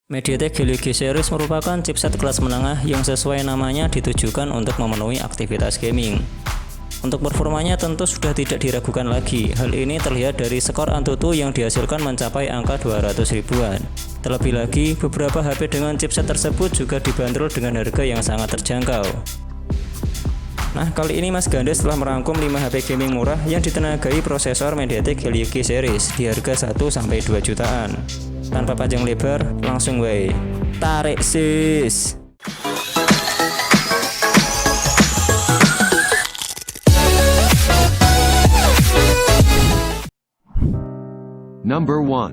MediaTek Helio G Series merupakan chipset kelas menengah yang sesuai namanya ditujukan untuk memenuhi aktivitas gaming. Untuk performanya tentu sudah tidak diragukan lagi. Hal ini terlihat dari skor Antutu yang dihasilkan mencapai angka 200 ribuan. Terlebih lagi, beberapa HP dengan chipset tersebut juga dibanderol dengan harga yang sangat terjangkau. Nah, kali ini Mas Ganda telah merangkum 5 HP gaming murah yang ditenagai prosesor MediaTek Helio G Series di harga 1-2 jutaan. Tanpa panjang lebar, langsung wae. Tarik sis. Number 1.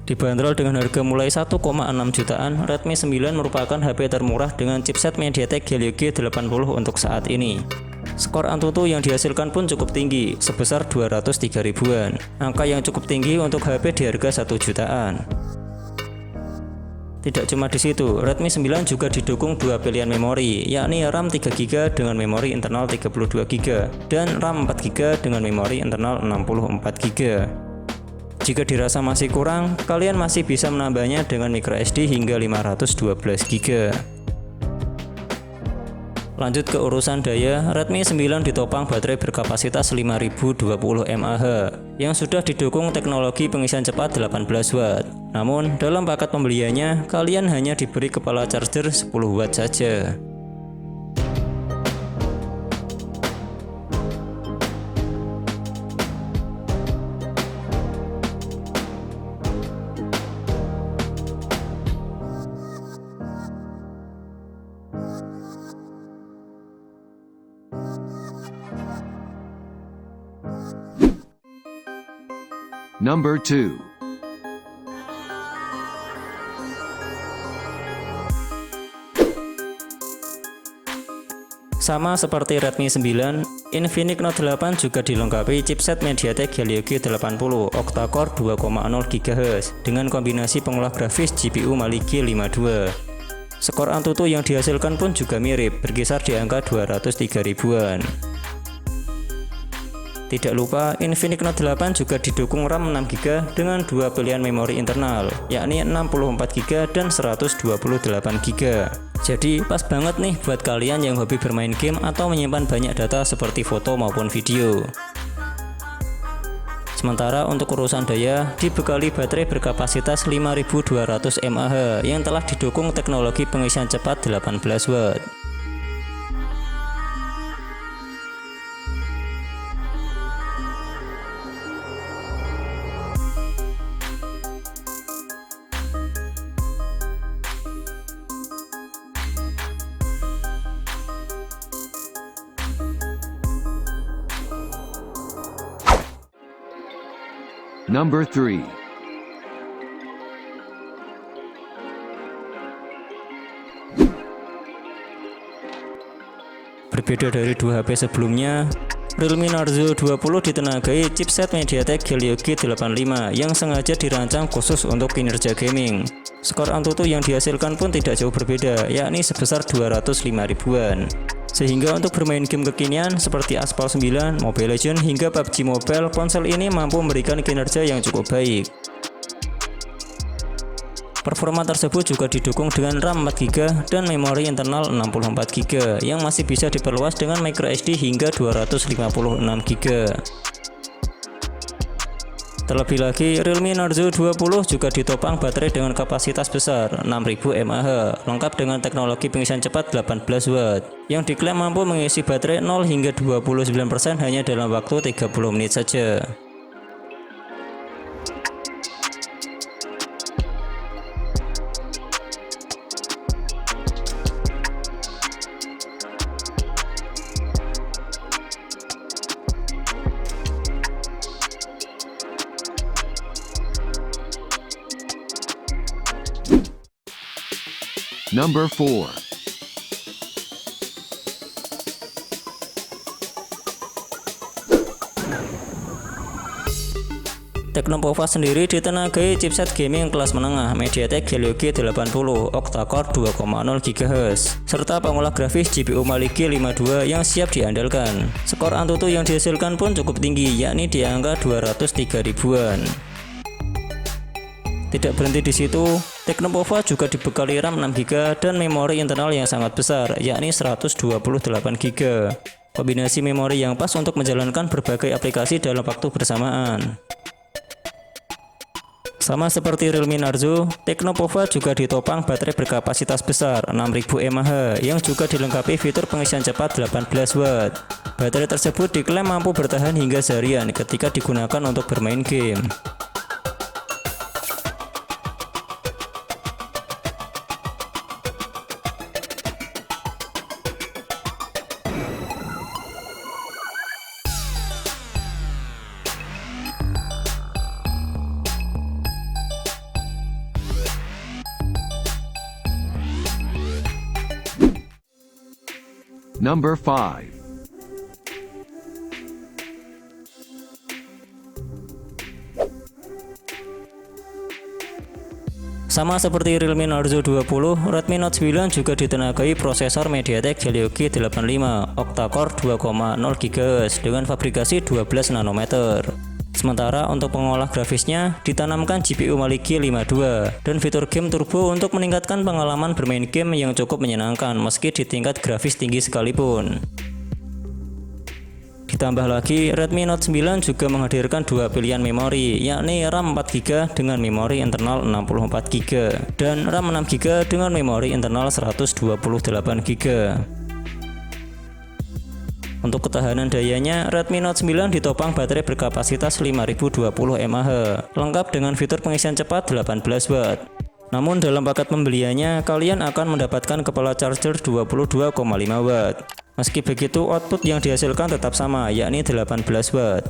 Dibanderol dengan harga mulai 1,6 jutaan, Redmi 9 merupakan HP termurah dengan chipset MediaTek Helio G80 untuk saat ini. Skor Antutu yang dihasilkan pun cukup tinggi, sebesar 203 ribuan. Angka yang cukup tinggi untuk HP di harga 1 jutaan. Tidak cuma di situ, Redmi 9 juga didukung dua pilihan memori, yakni RAM 3GB dengan memori internal 32GB dan RAM 4GB dengan memori internal 64GB. Jika dirasa masih kurang, kalian masih bisa menambahnya dengan microSD hingga 512GB. Lanjut ke urusan daya, Redmi 9 ditopang baterai berkapasitas 5020 mAh yang sudah didukung teknologi pengisian cepat 18 Watt. Namun, dalam paket pembeliannya, kalian hanya diberi kepala charger 10 Watt saja. Number 2. Sama seperti Redmi 9, Infinix Note 8 juga dilengkapi chipset MediaTek Helio G80 octa-core 2,0 GHz dengan kombinasi pengolah grafis GPU Mali G52. Skor Antutu yang dihasilkan pun juga mirip, berkisar di angka 203 ribuan. Tidak lupa, Infinix Note 8 juga didukung RAM 6GB dengan dua pilihan memori internal, yakni 64GB dan 128GB. Jadi pas banget nih buat kalian yang hobi bermain game atau menyimpan banyak data seperti foto maupun video. Sementara untuk urusan daya, dibekali baterai berkapasitas 5200 mAh yang telah didukung teknologi pengisian cepat 18 Watt. Number 3. Berbeda dari dua HP sebelumnya, Realme Narzo 20 ditenagai chipset MediaTek Helio G85 yang sengaja dirancang khusus untuk kinerja gaming. Skor Antutu yang dihasilkan pun tidak jauh berbeda, yakni sebesar 205 ribuan. Sehingga untuk bermain game kekinian seperti Aspal 9, Mobile Legends hingga PUBG Mobile, ponsel ini mampu memberikan kinerja yang cukup baik. Performa tersebut juga didukung dengan RAM 4GB dan memori internal 64GB yang masih bisa diperluas dengan microSD hingga 256GB. Terlebih lagi, Realme Narzo 20 juga ditopang baterai dengan kapasitas besar 6000 mAh, lengkap dengan teknologi pengisian cepat 18 Watt, yang diklaim mampu mengisi baterai 0 hingga 29% hanya dalam waktu 30 menit saja. Number 4. Tecnopova sendiri ditenagai chipset gaming kelas menengah MediaTek Helio G80 octa-core 2,0 GHz serta pengolah grafis GPU Mali G52 yang siap diandalkan. Skor Antutu yang dihasilkan pun cukup tinggi, yakni di angka 203 ribuan. Tidak berhenti di situ, Tecnopova juga dibekali RAM 6GB dan memori internal yang sangat besar, yakni 128GB. Kombinasi memori yang pas untuk menjalankan berbagai aplikasi dalam waktu bersamaan. Sama seperti Realme Narzo, Tecnopova juga ditopang baterai berkapasitas besar 6000 mAh yang juga dilengkapi fitur pengisian cepat 18W. Baterai tersebut diklaim mampu bertahan hingga seharian ketika digunakan untuk bermain game. Number 5. Sama seperti Realme Narzo 20, Redmi Note 9 juga ditenagai prosesor MediaTek Helio G85 octa-core 2,0 GHz dengan fabrikasi 12 nanometer. Sementara untuk pengolah grafisnya ditanamkan GPU Mali G52 dan fitur game turbo untuk meningkatkan pengalaman bermain game yang cukup menyenangkan meski di tingkat grafis tinggi sekalipun. Ditambah lagi, Redmi Note 9 juga menghadirkan dua pilihan memori, yakni RAM 4GB dengan memori internal 64GB dan RAM 6GB dengan memori internal 128GB. Untuk ketahanan dayanya, Redmi Note 9 ditopang baterai berkapasitas 5020 mAh, lengkap dengan fitur pengisian cepat 18W. Namun dalam paket pembeliannya, kalian akan mendapatkan kepala charger 22,5W. Meski begitu, output yang dihasilkan tetap sama, yakni 18W.